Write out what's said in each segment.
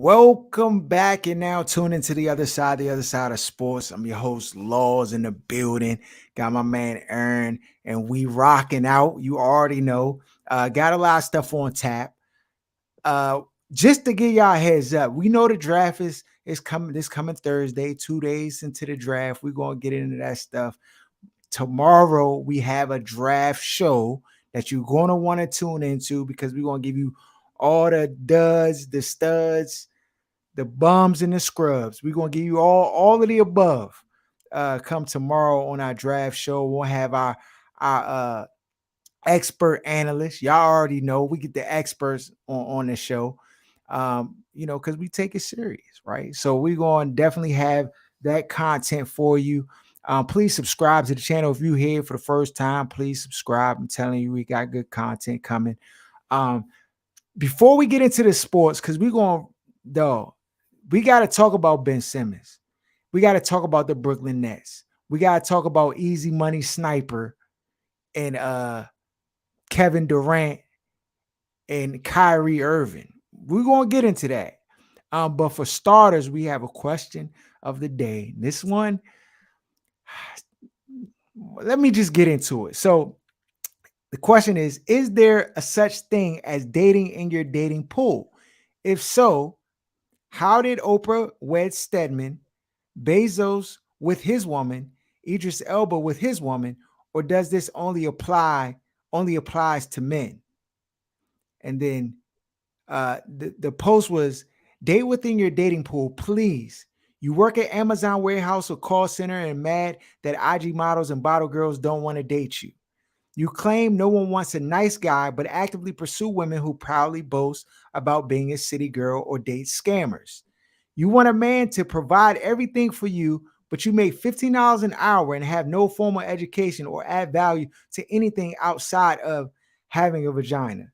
Welcome back, and now tune into the other side of sports. I'm your host, Laws in the building. Got my man Aaron, and we rocking out. You already know. Got a lot of stuff on tap. Uh, just to give y'all a heads up, we know the draft is coming this coming Thursday, 2 days into the draft. We're gonna get into that stuff. Tomorrow we have a draft show that you're gonna want to tune into because we're gonna give you all the duds, the studs, the bums and the scrubs. We're gonna give you all of the above. Come tomorrow on our draft show. We'll have our expert analysts. Y'all already know we get the experts on the show. Because we take it serious, right? So we're gonna definitely have that content for you. Please subscribe to the channel if you're here for the first time. Please subscribe. I'm telling you, we got good content coming. Um, Before we get into the sports, because we're going, though, we got to talk about Ben Simmons. We got to talk about the Brooklyn Nets. We got to talk about Easy Money Sniper and Kevin Durant and Kyrie Irving. We're going to get into that. But for starters, we have a question of the day. This one, let me just get into it. So the question is there a such thing as dating in your dating pool? If so, how did Oprah wed Stedman, Bezos with his woman, Idris Elba with his woman, or does this only applies to men? And then the post was date within your dating pool, please. You work at Amazon warehouse or call center and mad that IG models and bottle girls don't want to date you. You claim no one wants a nice guy, but actively pursue women who proudly boast about being a city girl or date scammers. You want a man to provide everything for you, but you make $15 an hour and have no formal education or add value to anything outside of having a vagina.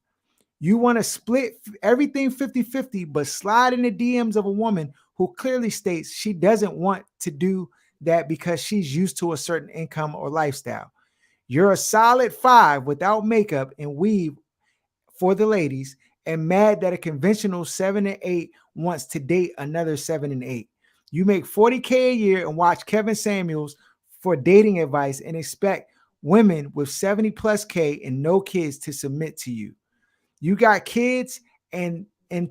You want to split everything 50-50, but slide in the DMs of a woman who clearly states she doesn't want to do that because she's used to a certain income or lifestyle. You're a solid 5 without makeup and weave for the ladies and mad that a conventional 7 and 8 wants to date another 7 and 8. You make 40K a year and watch Kevin Samuels for dating advice and expect women with 70 plus K and no kids to submit to you. You got kids and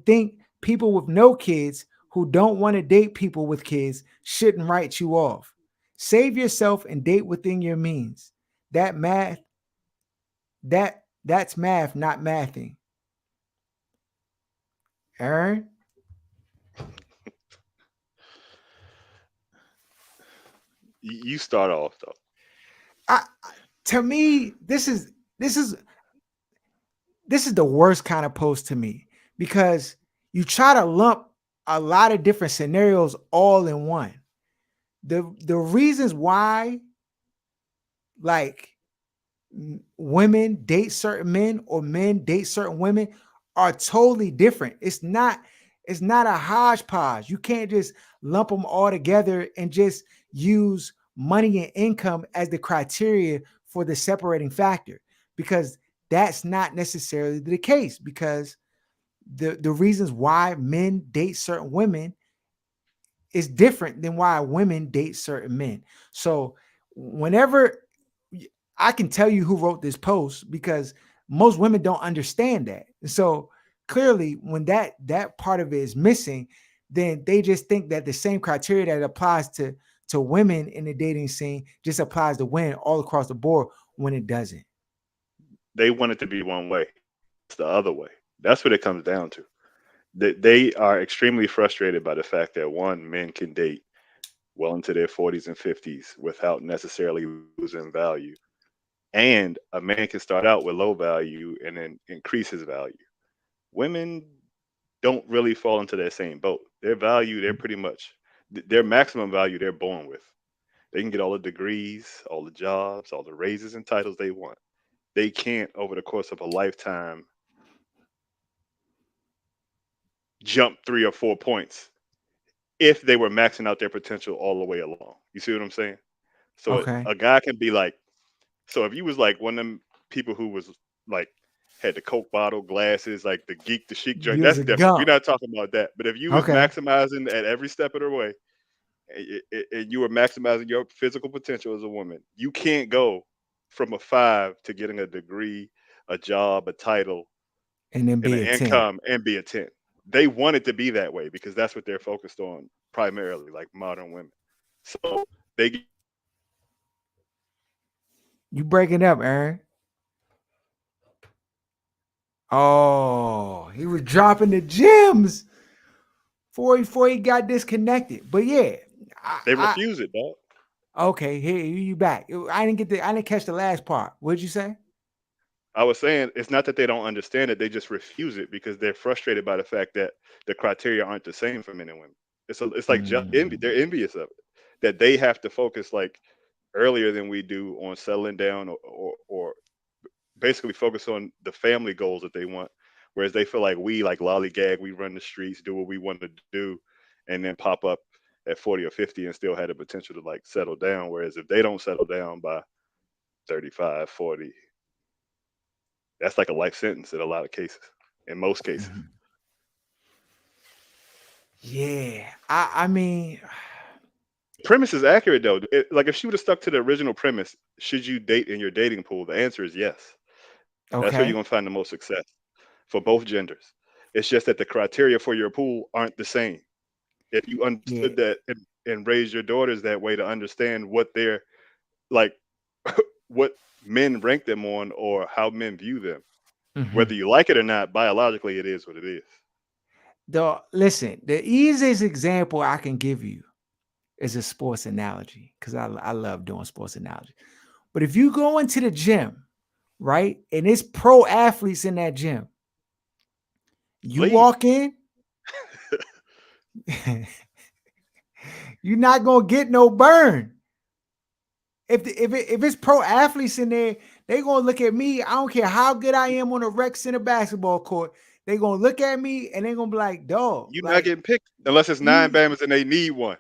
think people with no kids who don't want to date people with kids shouldn't write you off. Save yourself and date within your means. That math, that's math, not mathing. Aaron, You start off though. I to me, this is this is the worst kind of post to me because you try to lump a lot of different scenarios all in one. The reasons why like women date certain men or men date certain women are totally different. It's not a hodgepodge. You can't just lump them all together and just use money and income as the criteria for the separating factor because that's not necessarily the case because the reasons why men date certain women is different than why women date certain men. So whenever I can tell you who wrote this post because most women don't understand that. So clearly when that part of it is missing, then they just think that the same criteria that applies to women in the dating scene just applies to women all across the board when it doesn't. They want it to be one way. It's the other way. That's what it comes down to. They are extremely frustrated by the fact that one, men can date well into their 40s and 50s without necessarily losing value. And a man can start out with low value and then increase his value. Women don't really fall into that same boat. Their value, they're pretty much their maximum value they're born with. They can get all the degrees, all the jobs, all the raises and titles they want. They can't, over the course of a lifetime, jump 3 or 4 points if they were maxing out their potential all the way along. You see what I'm saying? So Okay. a guy can be like, so if you was like one of them people who was like had the Coke bottle, glasses, like the geek, the chic joint. You was That's a different. We're gump. not talking about that. But if you was Okay. maximizing at every step of the way, and you were maximizing your physical potential as a woman, you can't go from a 5 to getting a degree, a job, a title, And then and be an a 10. income and be a 10. They want it to be that way because that's what they're focused on primarily, like modern women. So they get You breaking up, Aaron. Oh, he was dropping the gems before he got disconnected. But yeah, they I refuse it, dog. okay, here you back. I didn't catch the last part. What'd you say? I was saying it's not that they don't understand it; they just refuse it because they're frustrated by the fact that the criteria aren't the same for men and women. It's like envy. Mm, They're envious of it that they have to focus like earlier than we do on settling down or basically focus on the family goals that they want. Whereas they feel like we like lollygag, we run the streets, do what we want to do, and then pop up at 40 or 50 and still had the potential to like settle down. Whereas if they don't settle down by 35, 40, that's like a life sentence in a lot of cases, in most cases. mhm. Yeah, I mean, The premise is accurate though. Like if she would have stuck to the original premise, should you date in your dating pool? The answer is yes. That's where you're gonna okay, find the most success for both genders. It's just that the criteria for your pool aren't the same. If you yeah, understood that and raised your daughters that way to understand what they're like, what men rank them on or how men view them, whether hmm. you like it or not, biologically it is what it is. The easiest example I can give you is a sports analogy because I love doing sports analogy. But if you go into the gym, right, and it's pro athletes in that gym, you Leave. walk in, you're not gonna get no burn. If it's pro athletes in there, they gonna look at me. I don't care how good I am on a rec center basketball court. They gonna look at me and they gonna be like, "Dog, You're not like getting picked unless it's nine you." Bammers and they need one.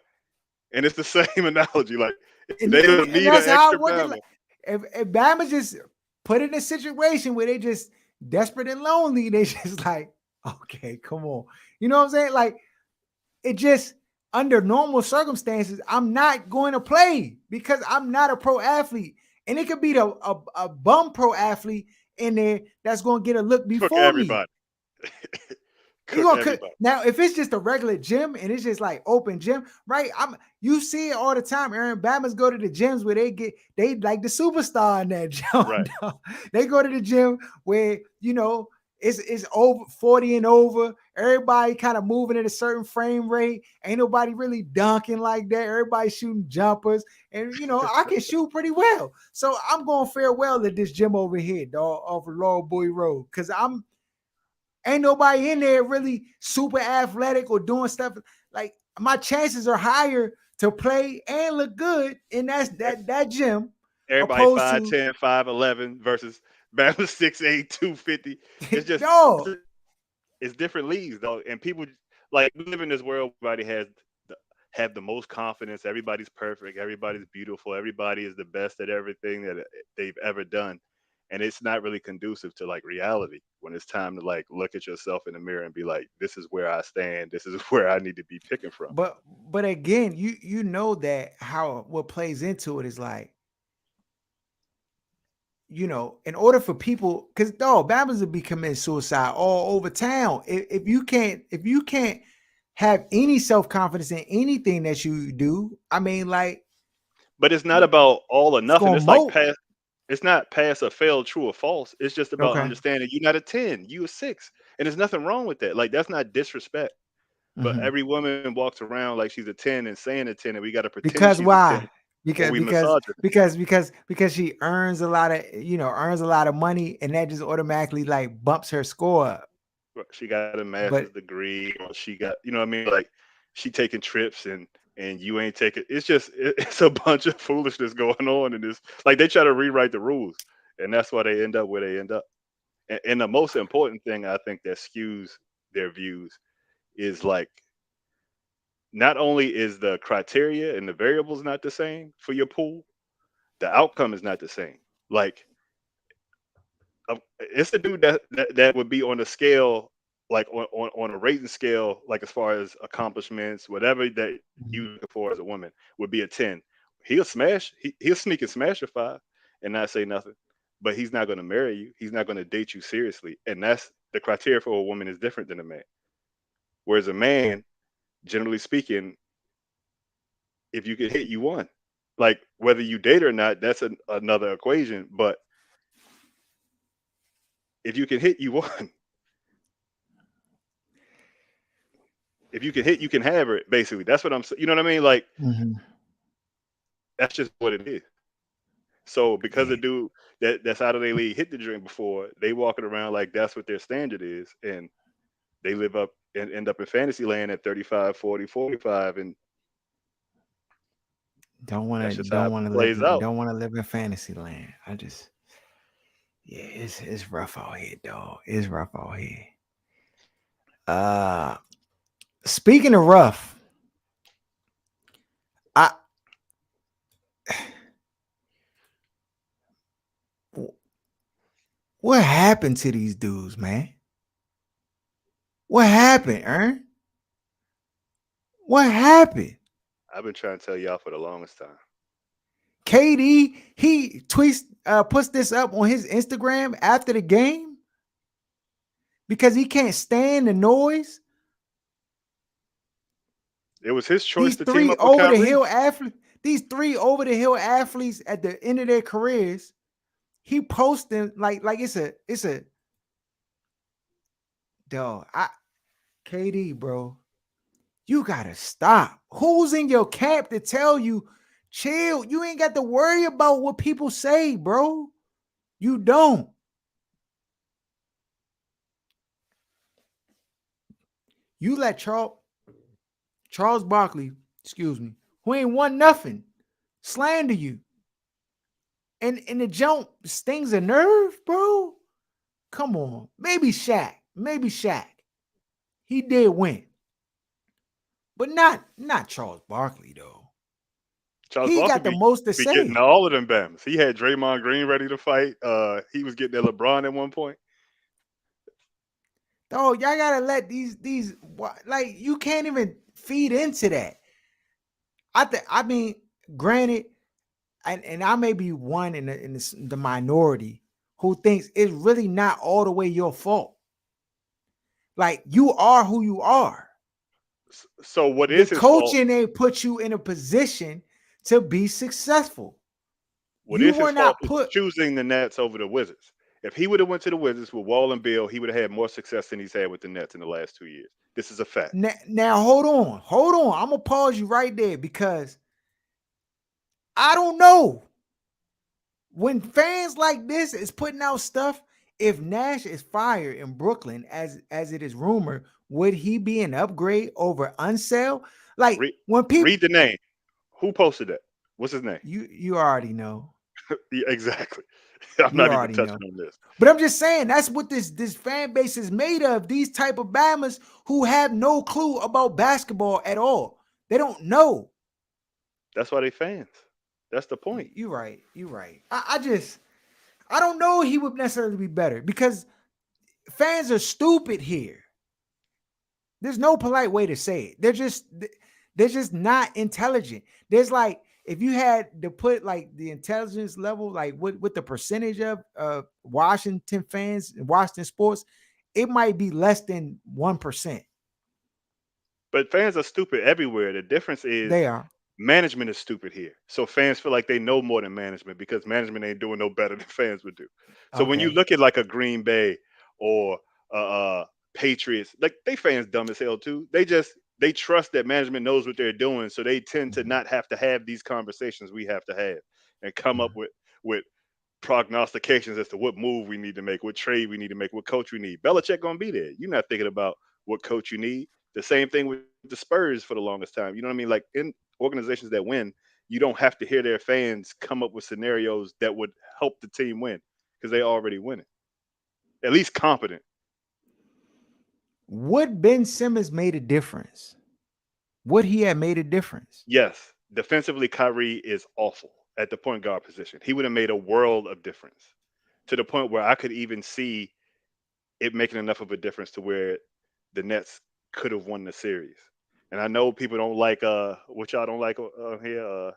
And it's the same analogy. Like if they And, don't and need an that's how extra I look at Bama, like if Bama just put in a situation where they just desperate and lonely, they just like, okay, come on. You know what I'm saying? Like it just under normal circumstances, I'm not going to play because I'm not a pro athlete. And it could be a bum pro athlete in there that's going to get a look cook before me. everybody. You Cook gonna cook everybody. now if it's just a regular gym and it's just like open gym, right? You see it all the time. Aaron Bama's go to the gyms where they like the superstar in that gym. Right. They go to the gym where it's over 40 and over. Everybody kind of moving at a certain frame rate. Ain't nobody really dunking like that. Everybody shooting jumpers. And I can shoot pretty well. So I'm going farewell at this gym over here, dog, off of Laurel Boy Road. Cause ain't nobody in there really super athletic or doing stuff like my chances are higher to play and look good in that gym Everybody opposed five to 10, 5'11" versus Bama 6'8", 250. It's just no. it's different leagues though. And people like we live in this world where everybody the, have the most confidence. Everybody's perfect. Everybody's beautiful. Everybody is the best at everything that they've ever done. And it's not really conducive to like reality when it's time to like look at yourself in the mirror and be like, this is where I stand. This is where I need to be picking from. but but again, you know that how what plays into it is like, in order for people, because dog, Bama's will be committing suicide all over town. If you can't have any self-confidence in anything that you do, I mean, like, But it's not about all or it's nothing. gonna It's like mold. pass. It's not pass or fail, true or false. It's just about Okay. understanding you're not a 10, you a 6. And there's nothing wrong with that. Like that's not disrespect. But Mhm. every woman walks around like she's a 10 and saying a 10, and we got to pretend Because she's a 10 why? or Because we because massage her. because she earns a lot of money, and that just automatically like bumps her score up. She got a master's But degree, or she got, you know what I mean? Like she taking trips and you ain't taking. It's just it's a bunch of foolishness going on in this. Like they try to rewrite the rules, and that's why they end up where they end up. And the most important thing I think that skews their views is like not only is the criteria and the variables not the same for your pool, the outcome is not the same. Like It's the dude that would be on a scale, like on a rating scale, like as far as accomplishments, whatever that you Mhm. looking for as a woman would be a 10. He'll smash. He'll sneak and smash a 5 and not say nothing. But he's not going to marry you. He's not going to date you seriously, and that's the criteria for a woman is different than a man. Whereas a man, generally speaking, if you can hit, you won. Like whether you date or not, that's another equation. But if you can hit, you won. If you can hit, you can have it. Basically, that's what I'm saying. You know what I mean? Like Mhm. that's just what it is. So because Yeah, the dude that's out of their league hit the drink before, they walking around like that's what their standard is, and they live up and end up in fantasy land at 35, 40, 45, and that's just how don't it want to live plays out. don't want to live in fantasy land. I just yeah, it's rough out here, dog. It's rough out here. Uh, speaking of rough, I what happened to these dudes, man? What happened, Ern? What happened? I've been trying to tell y'all for the longest time. KD, he tweets, puts this up on his Instagram after the game because he can't stand the noise. It was his choice These to team three up with over the Kyrie. hill athletes, these three over the hill athletes at the end of their careers, he posting like it's a dog. KD, bro, you gotta stop. Who's in your camp to tell you, chill? You ain't got to worry about what people say, bro. You don't. You let Charles Barkley, excuse me, who ain't won nothing, slander you. And the jump stings a nerve, bro. Come on. Maybe Shaq. Maybe Shaq. He did win. But not Charles Barkley, though. Charles He Barkley got the most to be getting say. all of them bams. He had Draymond Green ready to fight. He was getting at LeBron at one point. Oh, y'all gotta let these like you can't even feed into that. I mean, granted, and I may be one in the minority who thinks it's really not all the way your fault. Like you are who you are. So what The is his fault? coaching ain't put you in a position to be successful. What You is were his fault not is put choosing the Nets over the Wizards. If he would have went to the Wizards with Wall and Bill, he would have had more success than he's had with the Nets in the last 2 years. This is a fact. now. Hold on. I'm gonna pause you right there because I don't know when fans like this is putting out stuff. If Nash is fired in Brooklyn, as it is rumored, would he be an upgrade over Unsell? Like Read, when people read the name. Who posted that? What's his name? you already know. Yeah, exactly. I'm You not even already touching know. on this. But I'm just saying that's what this fan base is made of. These type of Bammers who have no clue about basketball at all. They don't know. That's why they fans. That's the point. You're right. You're right. I don't know he would necessarily be better because fans are stupid here. There's no polite way to say it. They're just not intelligent. There's like if you had to put like the intelligence level, like with the percentage of Washington fans and Washington sports, it might be less than 1%. But fans are stupid everywhere. The difference is They are. management is stupid here. So fans feel like they know more than management because management ain't doing no better than fans would do. So when you Okay. look at like a Green Bay or Patriots, like they fans dumb as hell too. They trust that management knows what they're doing, so they tend to Mhm. not have to have these conversations we have to have and come up Mhm. with prognostications as to what move we need to make, what trade we need to make, what coach we need. Belichick gonna be there. You're not thinking about what coach you need. The same thing with the Spurs for the longest time. You know what I mean? Like in organizations that win, you don't have to hear their fans come up with scenarios that would help the team win because they already winning. At least competent. Would Ben Simmons made a difference? Would he have made a difference? Yes, defensively, Kyrie is awful at the point guard position. He would have made a world of difference. to the point where I could even see it making enough of a difference to where the Nets could have won the series. And I know people don't like what y'all don't like here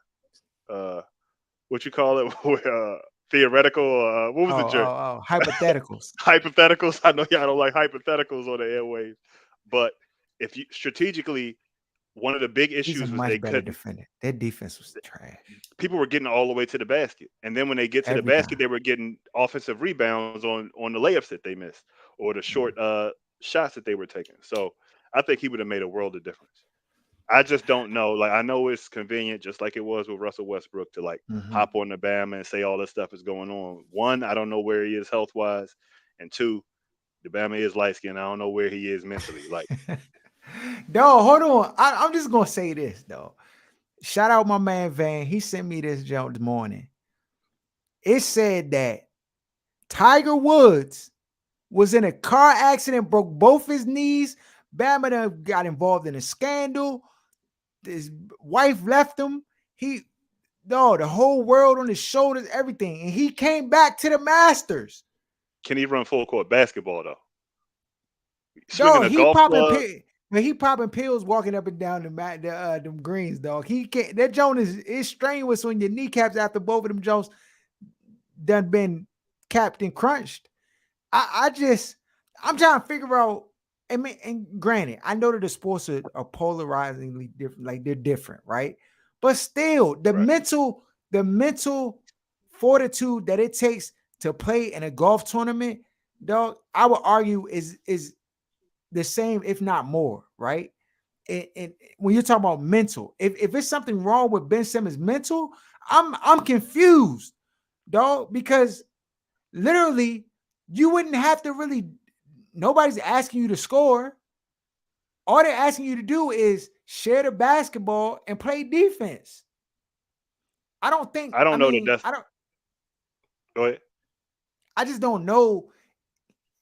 uh what you call it theoretical what was the jerk Hypotheticals. hypotheticals. I know y'all don't like hypotheticals on the airwaves, but if you strategically, one of the big He's a issues was they much better couldn't. defender. Their defense was trash People were getting all the way to the basket, and then when they get to the every basket, time. they were getting offensive rebounds on the layups that they missed or the short Mm. shots that they were taking. So I think he would have made a world of difference. I just don't know. Like I know it's convenient, just like it was with Russell Westbrook, to like Mhm. hop on the Bama and say all this stuff is going on. One, I don't know where he is health wise, and two, the Bama is light skinned. I don't know where he is mentally. Like Dog, hold on. I'm just gonna say this though. Shout out my man Van. He sent me this jump this morning. It said that Tiger Woods was in a car accident, broke both his knees. Bama done got involved in a scandal. His wife left him. He, no, the whole world on his shoulders, everything. And he came back to the Masters. can he run full court basketball though? Swinging Dog, a he golf popping club. pill. When he popping pills, walking up and down the mat, them greens, dog. He can't. That joint is strenuous on your kneecaps after both of them Jones done been capped and crunched. I just I'm trying to figure out. I mean, and granted, I know that the sports are polarizingly different, like they're different, right? But still, Right. the mental fortitude that it takes to play in a golf tournament, dog, I would argue is the same, if not more, right? And when you're talking about mental, if it's something wrong with Ben Simmons' mental, I'm confused, dog, because literally you wouldn't have to really. Nobody's asking you to score. All they're asking you to do is share the basketball and play defense. I don't think. I I don't know that mean, that's. I don't. Go ahead. I just don't know.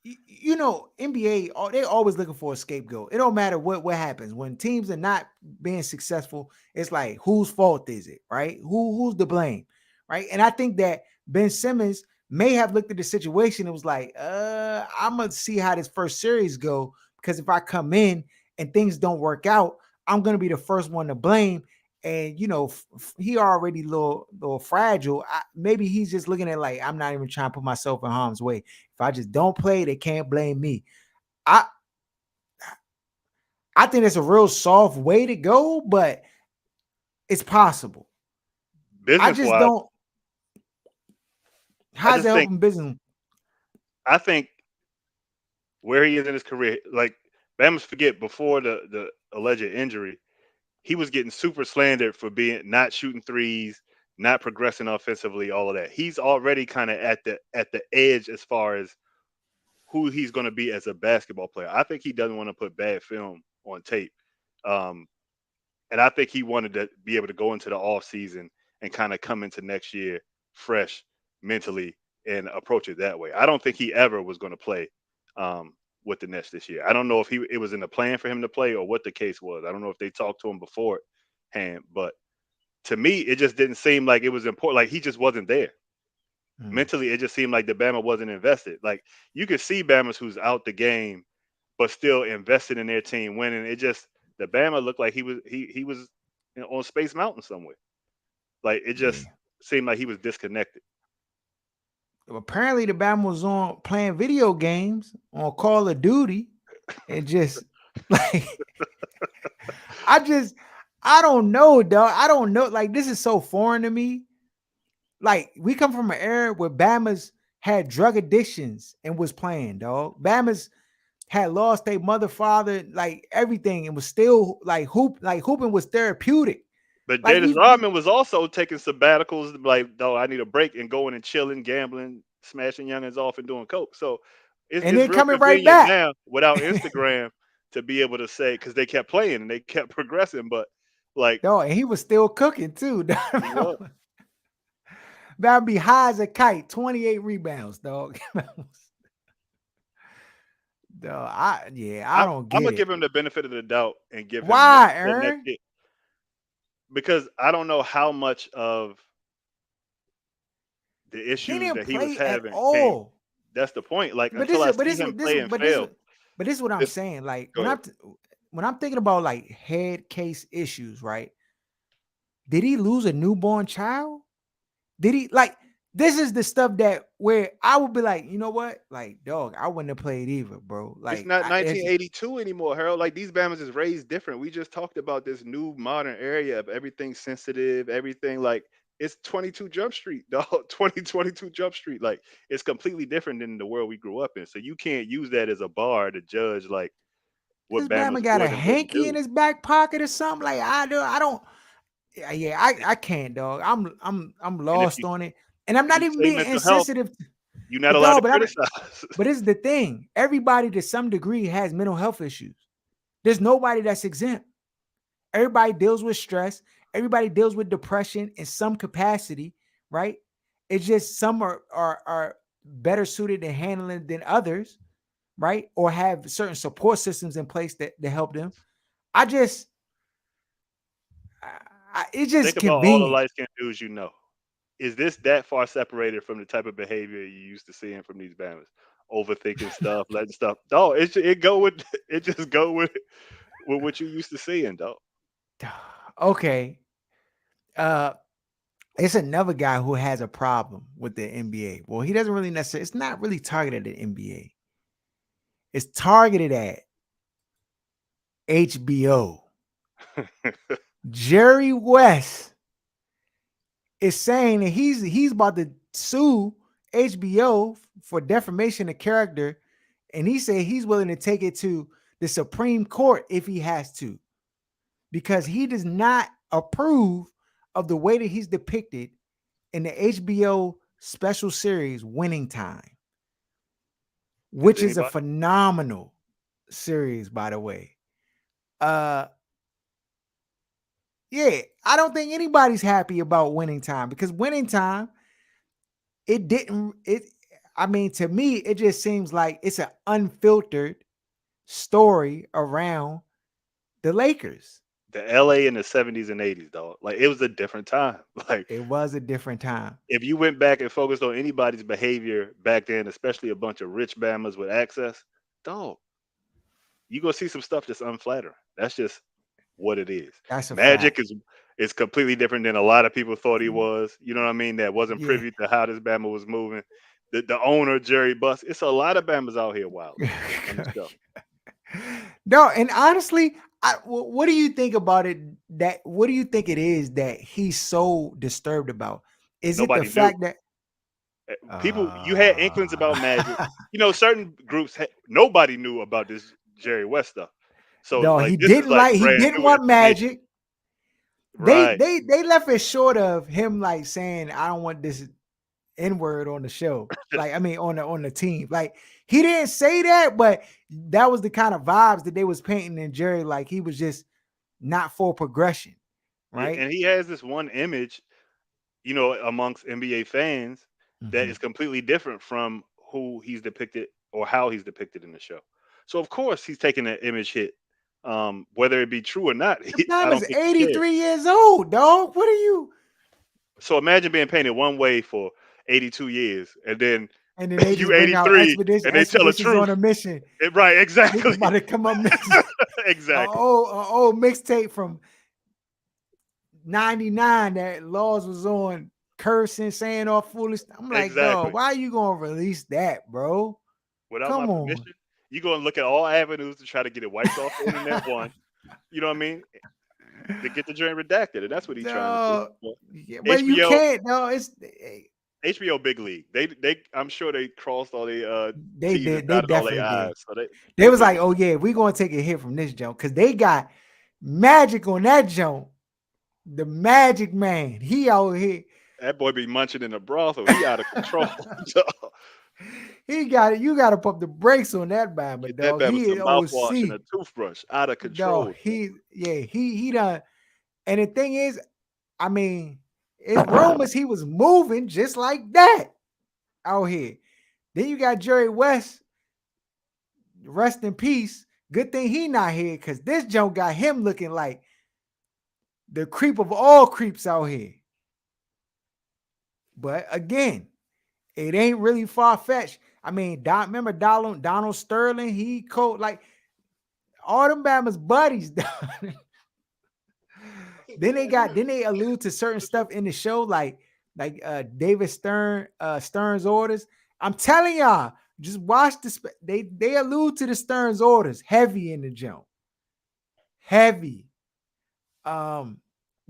NBA, they always looking for a scapegoat. It don't matter what happens when teams are not being successful. It's like whose fault is it, right? Who's to blame, right? And I think that Ben Simmons may have looked at the situation and was like, I'm gonna see how this first series go because if I come in and things don't work out, I'm gonna be the first one to blame. And he already little fragile. Maybe he's just looking at like I'm not even trying to put myself in harm's way. If I just don't play, they can't blame me. I I think it's a real soft way to go, but it's possible. I Business just wise, don't. I How's it just think helping business? I think where he is in his career, like Bama's forget before the alleged injury, he was getting super slandered for being not shooting threes, not progressing offensively, all of that. He's already kind of at the edge as far as who he's going to be as a basketball player. I think he doesn't want to put bad film on tape. Um, and I think he wanted to be able to go into the off season and kind of come into next year fresh mentally and approach it that way. I don't think he ever was going to play um, with the Nets this year. I don't know if it was in the plan for him to play or what the case was. I don't know if they talked to him beforehand, but to me, it just didn't seem like it was important. Like he just wasn't there Mm, mentally. It just seemed like the Bama wasn't invested. Like you could see Bama's who's out the game, but still invested in their team winning. It just the Bama looked like he was on Space Mountain somewhere. Like it just yeah. seemed like he was disconnected. Apparently, the Bama was on playing video games on Call of Duty, and just like I just I don't know, dog. I don't know. Like this is so foreign to me. Like we come from an era where Bama's had drug addictions and was playing, dog. Bama's had lost their mother, father, like everything, and was still like hooping was therapeutic. But Like Dennis we Rodman was also taking sabbaticals, like, no, I need a break and going and chilling, gambling, smashing youngins off and doing coke. So and it's then real coming right convenient back. now without Instagram to be able to say because they kept playing and they kept progressing. But like Dog, and he was still cooking too. he was, That'd be high as a kite, 28 rebounds, dog. Dog, I don't I'm get gonna it. give him the benefit of the doubt and give him Why, the next Aaron? year because I don't know how much of the He issues didn't that he was play at having came. all. That's the point. Like But until this I is but see this him this play and but this fail. but this is what I'm This saying. Like Go ahead. when I'm thinking about like head case issues, right? Did he lose a newborn child? Did he like this is the stuff that where I would be like, you know what? Like, dog, I wouldn't have played either, bro. It's Like not it's 1982 anymore, Harold. Like these Bamas is raised different. We just talked about this new modern area of everything sensitive, everything like it's 22 Jump Street, dog. 2022 Jump Street. Like it's completely different than the world we grew up in. So you can't use that as a bar to judge like what this Bama Bama's got a would and wouldn't hanky in do. his back pocket or something. Like I don't I can't, dog. I'm And lost on it. And I'm if not you even say being mental health, insensitive, you're not but allowed to dog, criticize. but this is the thing. Everybody to some degree has mental health issues. There's nobody that's exempt. Everybody deals with stress. Everybody deals with depression in some capacity, right? It's just some are better suited to handling than others, right? Or have certain support systems in place that help them. I just, it's Think just about all the convenient. light skinned dudes you know. Is this that far separated from the type of behavior you used to seeing from these Bamas? Overthinking stuff, letting stuff. Dog, it go with it just go with what you used to seeing, dog. Okay, uh, it's another guy who has a problem with the NBA. Well, he doesn't really necessarily. It's not really targeted at NBA. It's targeted at HBO. Jerry West is saying that he's about to sue HBO for defamation of character, and he said he's willing to take it to the Supreme Court if he has to, because he does not approve of the way that he's depicted in the HBO special series Winning Time, Is which is a anybody? phenomenal series, by the way. Uh yeah, I don't think anybody's happy about Winning Time because Winning Time, it didn't it I mean, to me, it just seems like it's an unfiltered story around the Lakers. The LA in the 70s and 80s, dog. Like it was a different time. Like It was a different time. if you went back and focused on anybody's behavior back then, especially a bunch of rich Bamas with access, dog, you gonna see some stuff that's unflattering. That's just what it is. That's a Magic fact. is completely different than a lot of people thought he was. You know what I mean? That wasn't Yeah. privy to how this Bama was moving. The owner Jerry Buss. It's a lot of Bamas out here wilding on the show. No, and honestly, what do you think about it? What do you think it is that he's so disturbed about? Is it the Nobody knew. fact that People, you had inklings uh about Magic. You know, certain groups. Nobody knew about this Jerry West stuff. So no, like this is like he brand didn't new want information. Magic. Right. They left it short of him like saying, I don't want this N word on the show. Like, I mean, on the team. Like, he didn't say that, but that was the kind of vibes that they was painting in Jerry. Like, he was just not for progression, Yeah, right? and he has this one image, you know, amongst NBA fans that Mhm. is completely different from who he's depicted or how he's depicted in the show. So of course he's taking an image hit, whether it be true or not. The I man don't is think he cares. 83 years old, dog. What are you? So imagine being painted one way for 82 years, and then And then they you just bring out 83, and they tell the expeditions on truth. a mission. Right, They just exactly, about to come up missing. exactly, A old mixtape from 99 that Laws was on cursing, saying all foolish. I'm like, dog, exactly. why are you gonna release that, bro? Without my Come on. permission, you go and look at all avenues to try to get it wiped off the internet. One, you know what I mean? To get the joint redacted, and that's what he's trying to do. No, But yeah, but you HBO, can't. No, it's HBO Big League. I'm sure they crossed all their they T's and did. They dotted all their definitely did. I's. So They they was like, figured oh yeah, we're gonna take a hit from this joint because they got magic on that joint. The Magic Man, he out here. that boy be munching in the brothel. He out of control. So, He got it. You got to pump the brakes on that Bama get that dog. man with He is some mouthwash and OC. a toothbrush. Out of No, control. he done. And the thing is, I mean, it's rumors he was moving just like that out here. Then you got Jerry West, rest in peace. Good thing he not here because this joke got him looking like the creep of all creeps out here. But again, it ain't really far fetched. I mean, remember Donald Sterling? He coached like all them Bama's buddies. Then they allude to certain stuff in the show, like David Stern's orders. I'm telling y'all, just watch they allude to the Stern's orders heavy in the jump. Heavy. Um,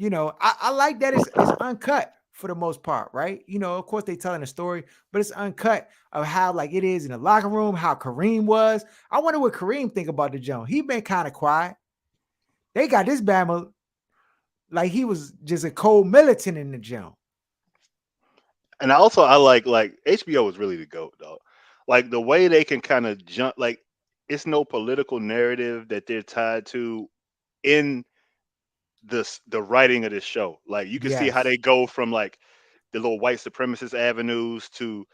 I like that it's uncut for the most part, right? Of course they telling a story, but it's uncut of how like it is in the locker room, how Kareem was. I wonder what Kareem think about the jump. He been kind of quiet. They got this Bama like he was just a cold militant in the jump. And also I like HBO is really the goat, though. Like the way they can kind of jump, like it's no political narrative that they're tied to in the writing of this show. Like you can see how Yes. they go from like the little white supremacist avenues to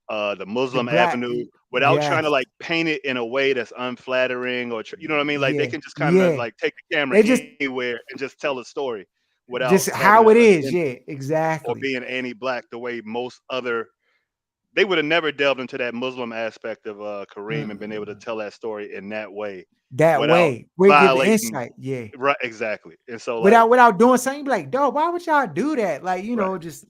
the The Muslim black avenue without trying to yes. like paint it in a way that's unflattering or you know what I mean. Like they Yeah. can just kind of Yeah. like take the camera They just anywhere and just tell a story without just having how it an is. agenda Yeah, or exactly. being anti-black the way most other they would have never delved into that Muslim aspect of Kareem and been able to Mm-mm. tell that story in that way That without way. We give the violating insight. Yeah. right exactly. And so like Without doing something, you be like, dog, why would y'all do that? Like, right, just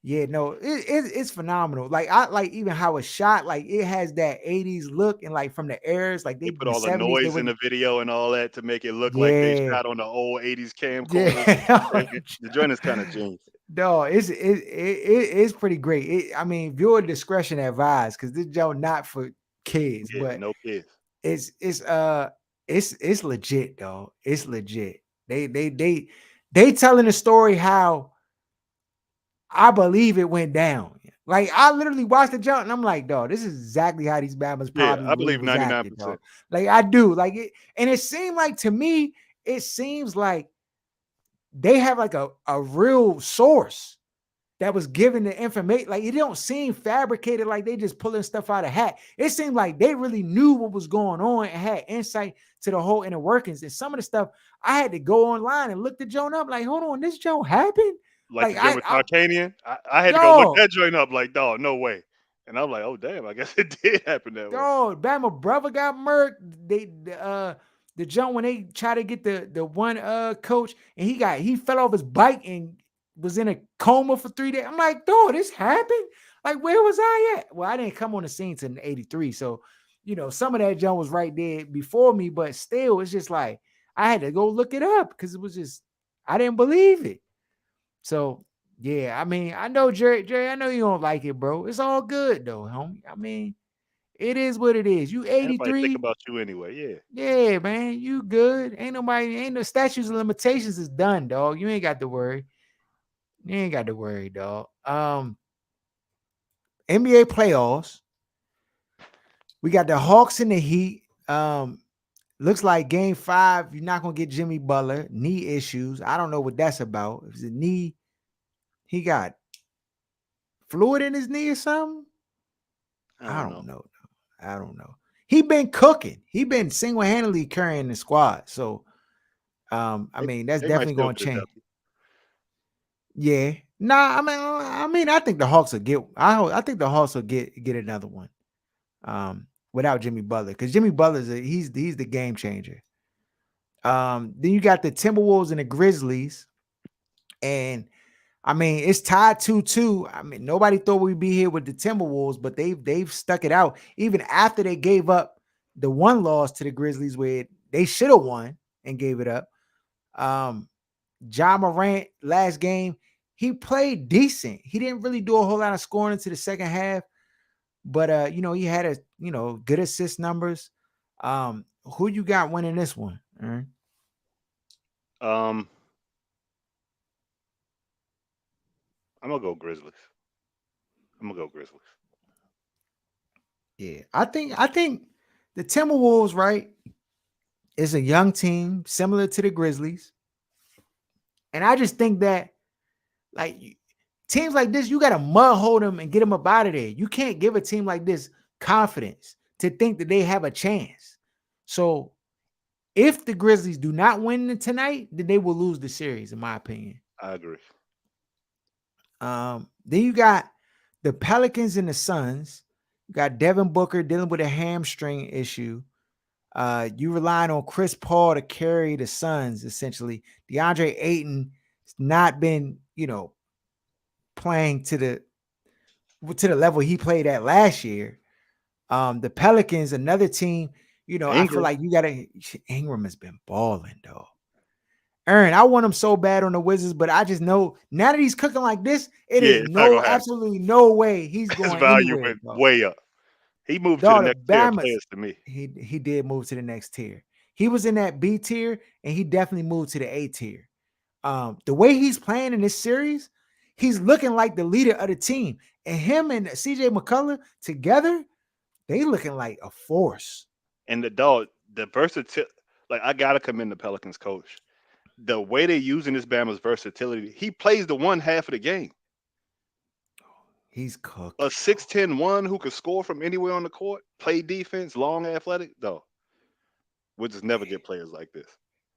yeah, no, it's phenomenal. Like I like even how it's shot, like it has that 80s look and like from the airs, like they they in put the all the 70s, they noise in would the video and all that to make it look like they yeah, shot on the old 80s camcorders. yeah. The joint is kind of genius. No, it's pretty great. I mean, viewer discretion advised because this Joe not for kids, Yeah, but no kids. it's it's uh it's legit though. It's legit. They telling the story how I believe it went down. Like I literally watched the jump and I'm like, dog, this is exactly how these Bama's Yeah, probably I really believe was acting, 99%. dog. Like I do. Like it, and it seemed like to me, it seems like they have like a real source that was giving the information. Like it don't seem fabricated, like they just pulling stuff out of hat. It seemed like they really knew what was going on and had insight to the whole inner workings. And some of the stuff I had to go online and look the Joan up. Like, hold on, this Joe happened. Like Like the joint with Tarkanian, I had to go look dog, that joint up like, dog, no way. And I'm like, oh, damn, I guess it did happen that way. dog, Bama brother got murked. The jump when they try to get the one coach and he fell off his bike and was in a coma for 3 days. I'm like, dog, this happened. Like, where was I at? Well, I didn't come on the scene till '83, so some of that jump was right there before me, but still, it's just like I had to go look it up because it was just I didn't believe it. So yeah, I mean, I know Jerry, I know you don't like it, bro. It's all good though, homie. I mean, it is what it is. You Everybody think 83. about you anyway. Yeah. Yeah, man. You good. Ain't no statutes of limitations is done, dog. You ain't got to worry. You ain't got to worry, dog. NBA playoffs. We got the Hawks and the Heat. Looks like game 5, you're not gonna get Jimmy Butler. Knee issues. I don't know what that's about. If it's a knee, he got fluid in his knee or something. I I don't don't know. know. I don't know. He been cooking. He been single-handedly carrying the squad. So I They, mean, that's they might definitely still gonna get a change. W. Yeah. Nah, I mean, I think the Hawks will get I think the Hawks will get another one. Without Jimmy Butler. Because Jimmy Butler's he's the game changer. Then you got the Timberwolves and the Grizzlies. And I mean, it's tied 2-2. I mean, nobody thought we'd be here with the Timberwolves, but they've stuck it out even after they gave up the one loss to the Grizzlies where they should have won and gave it up. John Morant last game, he played decent. He didn't really do a whole lot of scoring into the second half, but he had good assist numbers. Who you got winning this one? Aaron? Um, I'm gonna go Grizzlies. I'm gonna go Grizzlies. Yeah, I think the Timberwolves, right, is a young team similar to the Grizzlies, and I just think that like teams like this, you got to mud hold them and get them up out of there. You can't give a team like this confidence to think that they have a chance. So if the Grizzlies do not win tonight, then they will lose the series, in my opinion. I agree. Then you got The Pelicans and the Suns. You got Devin Booker dealing with a hamstring issue. You relying on Chris Paul to carry the Suns essentially. DeAndre Ayton has not been, playing to the level he played at last year. The Pelicans, another team, I feel Ingram. like you gotta Ingram has been balling, though. Aaron, I want him so bad on the Wizards, but I just know now that he's cooking like this, it Yeah, is it's not no, gonna happen. absolutely no way he's His going value anywhere, went dog. way up. He moved to the Dog, the next tier of Bama's players to me. he did move to the next tier. He was in that B tier, and he definitely moved to the A tier. The way he's playing in this series, he's looking like the leader of the team. And him and CJ McCullough together, they looking like a force. And the dog, the versatility, like I gotta commend the Pelicans coach. The way they're using this Bama's versatility, he plays the one half of the game. He's A cooking, dog. 6'10" one who could score from anywhere on the court, play defense, long athletic, though. We'll just never get players like this.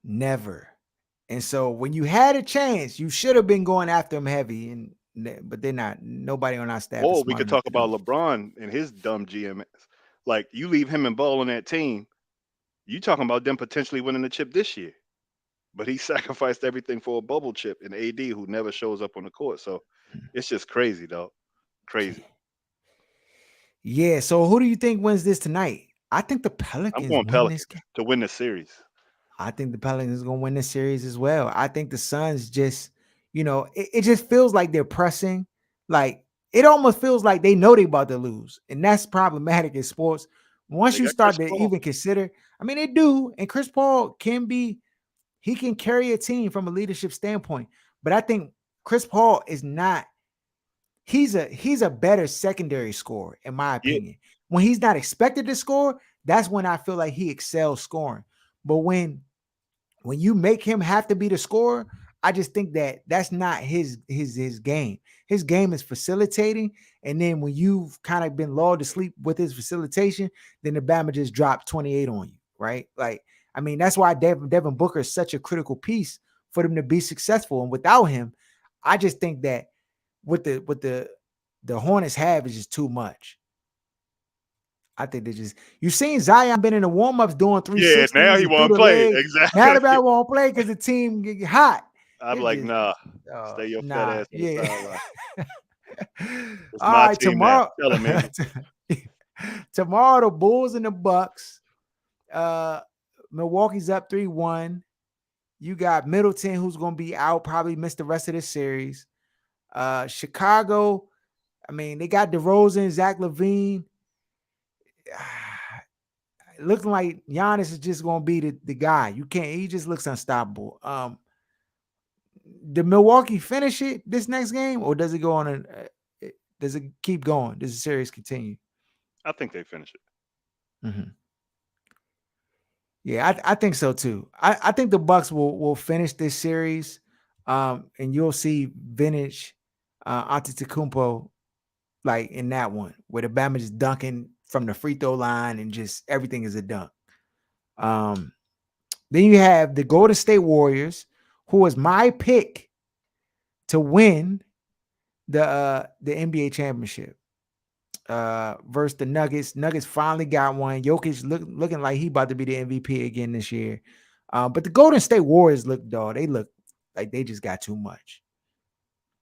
Never. And so when you had a chance, you should have been going after him heavy. But they're not. Nobody on our staff is Or we smart could enough talk to do about it. LeBron and his dumb GMs. Like you leave him and Ball on that team, you talking about them potentially winning the chip this year. But he sacrificed everything for a bubble chip in AD who never shows up on the court. So it's just crazy, though. Crazy. Yeah. So who do you think wins this tonight? I think the I'm Pelicans going win this Pelicans game. to win the series. I think the Pelicans going to win this series as well. I think the Suns just, it just feels like they're pressing. Like it almost feels like they know they about to lose. And that's problematic in sports. Once They you got start Chris to Paul. even consider, I mean, they do. And Chris Paul he can carry a team from a leadership standpoint. But I think Chris Paul is not, he's a better secondary scorer, in my Yeah, opinion. When he's not expected to score, that's when I feel like he excels scoring. But when you make him have to be the scorer, I just think that that's not his game. His game is facilitating, and then when you've kind of been lulled to sleep with his facilitation, then the Bama just dropped 28 on you, right? Like, I mean, that's why Devin Booker is such a critical piece for them to be successful. And without him, I just think that what the Hornets have is just too much. I think they just you seen Zion been in the warm-ups doing yeah. Now 360s he and through won't the play. legs. Now Exactly. the ball won't play because the team get hot. I'm It like, just nah. Stay your fat nah, ass on the yeah. sideline. It's All my right, team now. tomorrow. Tell him, Ingram. Tomorrow the Bulls and the Bucks. Uh Milwaukee's up 3-1. You got Middleton who's gonna be out, probably miss the rest of the series. Chicago, I mean, they got DeRozan, Zach LaVine. Looking like Giannis is just gonna be the guy. You can't. He just looks unstoppable. Did Milwaukee finish it this next game, or does it go on? Does it keep going? Does the series continue? I think they finish it. Mhm. Yeah, I think so too. I think the Bucks will finish this series, and you'll see vintage Antetokounmpo like in that one where the Bama is dunking from the free throw line and just everything is a dunk. Um, Then you have the Golden State Warriors, who was my pick to win the NBA championship. Versus the Nuggets. Nuggets finally got one. Jokic looking like he about to be the MVP again this year. But the Golden State Warriors look, dog. They look like they just got too much.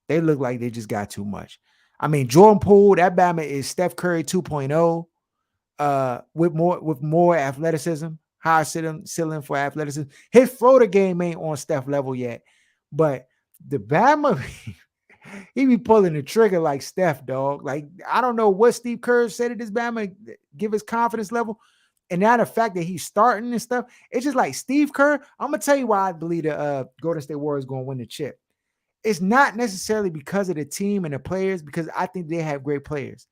They look like they just got too much. I mean, Jordan Poole, that Bama is Steph Curry 2.0. With more athleticism, high ceiling for athleticism. His floater game ain't on Steph level yet, but the Bama, he be pulling the trigger like Steph, dog. Like I don't know what Steve Kerr said at this Bama, give his confidence level, and now the fact that he's starting and stuff, it's just like Steve Kerr. I'm gonna tell you why I believe the Golden State Warriors going to win the chip. It's not necessarily because of the team and the players, because I think they have great players.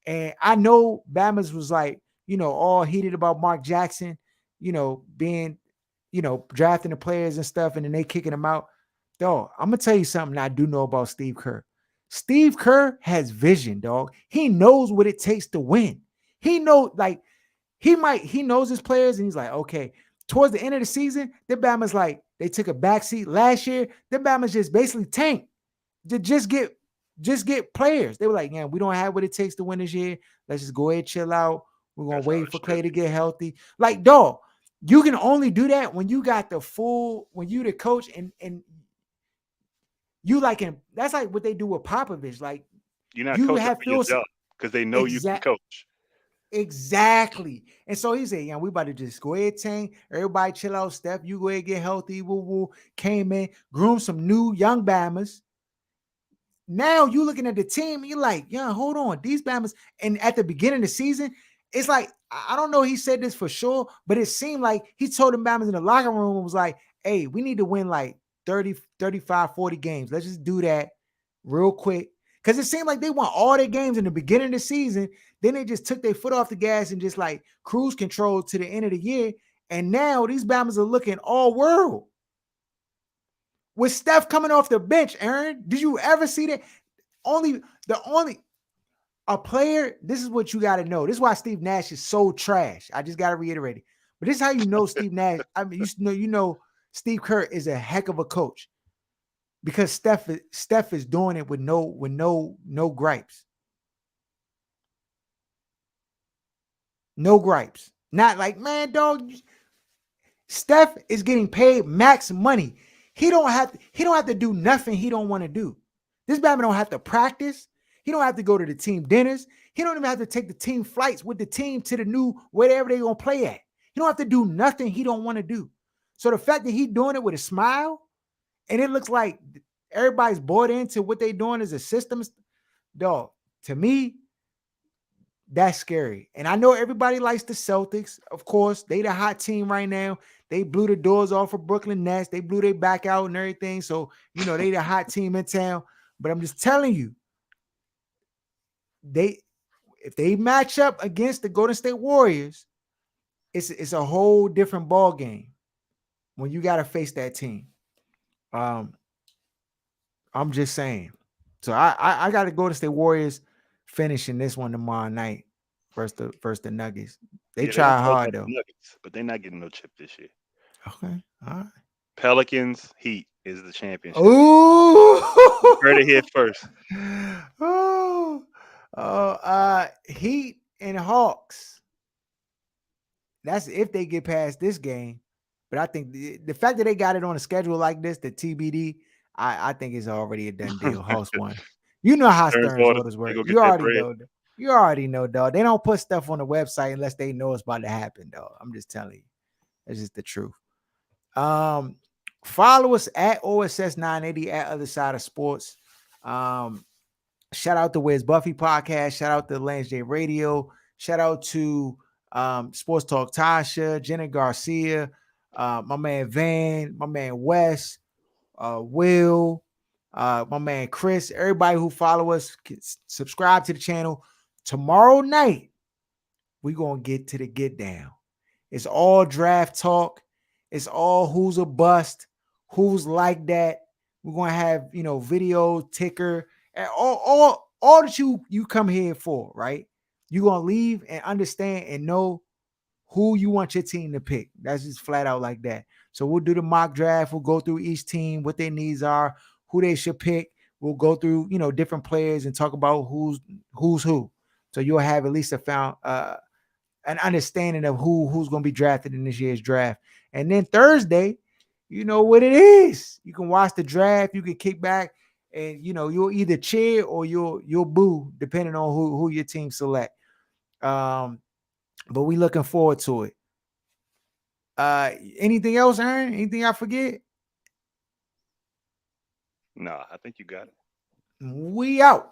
And I know Bama's was like, all heated about Mark Jackson, being, drafting the players and stuff, and then they kicking them out. Dog, I'm gonna tell you something I do know about Steve Kerr. Steve Kerr has vision, dog. He knows what it takes to win. He knows, like, he knows his players, and he's like, okay, towards the end of the season, the Bama's like, they took a backseat last year. The Bama's just basically tanked to just get just get players. They were like, yeah, we don't have what it takes to win this year. Let's just go ahead, chill out. We're gonna That's how wait it for should Clay to be. get healthy. Like, dog, you can only do that when you got the full, when you the coach and you like him. That's like what they do with Popovich. Like You're not you coaching have for your Phil job because they know you can exact coach. exactly. And so he said, yeah, we about to just go ahead, tank. Everybody chill out, Steph. You go ahead, get healthy. Woo woo. Came in, groomed some new young Bammers. Now you looking at the team, you're like, yeah, hold on, these Bama's. And at the beginning of the season, it's like, I don't know, he said this for sure, but it seemed like he told them Bama's in the locker room and was like, hey, we need to win like 30, 35, 40 games. Let's just do that real quick. Because it seemed like they won all their games in the beginning of the season. Then they just took their foot off the gas and just like cruise control to the end of the year. And now these Bama's are looking all world. With Steph coming off the bench, Aaron, did you ever see that? The only a player, this is what you got to know. This is why Steve Nash is so trash. I just got to reiterate it. But this is how you know Steve Nash. I mean, you know Steve Kerr is a heck of a coach because Steph is doing it with no gripes. No gripes. Not like, man, dog, Steph is getting paid max money. He don't have to do nothing he don't want to do. This Batman don't have to practice. He don't have to go to the team dinners. He don't even have to take the team flights with the team to the new wherever they're gonna play at. He don't have to do nothing he don't want to do. So the fact that he doing it with a smile and it looks like everybody's bought into what they doing as a system, dog. To me, that's scary. And I know everybody likes the Celtics. Of course, they the hot team right now. They blew the doors off of Brooklyn Nets. They blew their back out and everything. So, they the hot team in town. But I'm just telling you, they if they match up against the Golden State Warriors, it's a whole different ball game when you got to face that team. Um, I'm just saying. So I got to go to State Warriors finishing this one tomorrow night versus the Nuggets. They Yeah, they're gonna try close hard out the though. Nuggets, but they're not getting no chip this year. Okay. All right. Pelicans Heat is the championship game. Ooh. You heard it here first. oh. Heat and Hawks. That's if they get past this game. But I think the fact that they got it on a schedule like this, the TBD, I think it's already a done deal. Hawks won. You know how Stearns Stearns orders. orders They work. go get You that already bread. know. You already know, dog. They don't put stuff on the website unless they know it's about to happen, dog. I'm just telling you. That's just the truth. Um, Follow us at OSS 980 at Other Side of Sports. Um, Shout out to Where's Buffy podcast. Shout out to Lance J Radio. Shout out to Sports Talk Tasha, Jenna Garcia, my man Van, my man Wes, Will, my man Chris. Everybody who follow us, subscribe to the channel. Tomorrow night, we're going to get to the get down. It's all draft talk. It's all who's a bust, who's like that. We're gonna have video ticker and all that you come here for, right? You're gonna leave and understand and know who you want your team to pick. That's just flat out like that. So we'll do the mock draft. We'll go through each team, what their needs are, who they should pick. We'll go through different players and talk about who's who. So you'll have at least an understanding of who's going to be drafted in this year's draft. And then Thursday, you know what it is. You can watch the draft. You can kick back, and you'll either cheer or you'll boo, depending on who your team select. But we looking forward to it. Anything else, Aaron? Anything I forget? Nah, I think you got it. We out.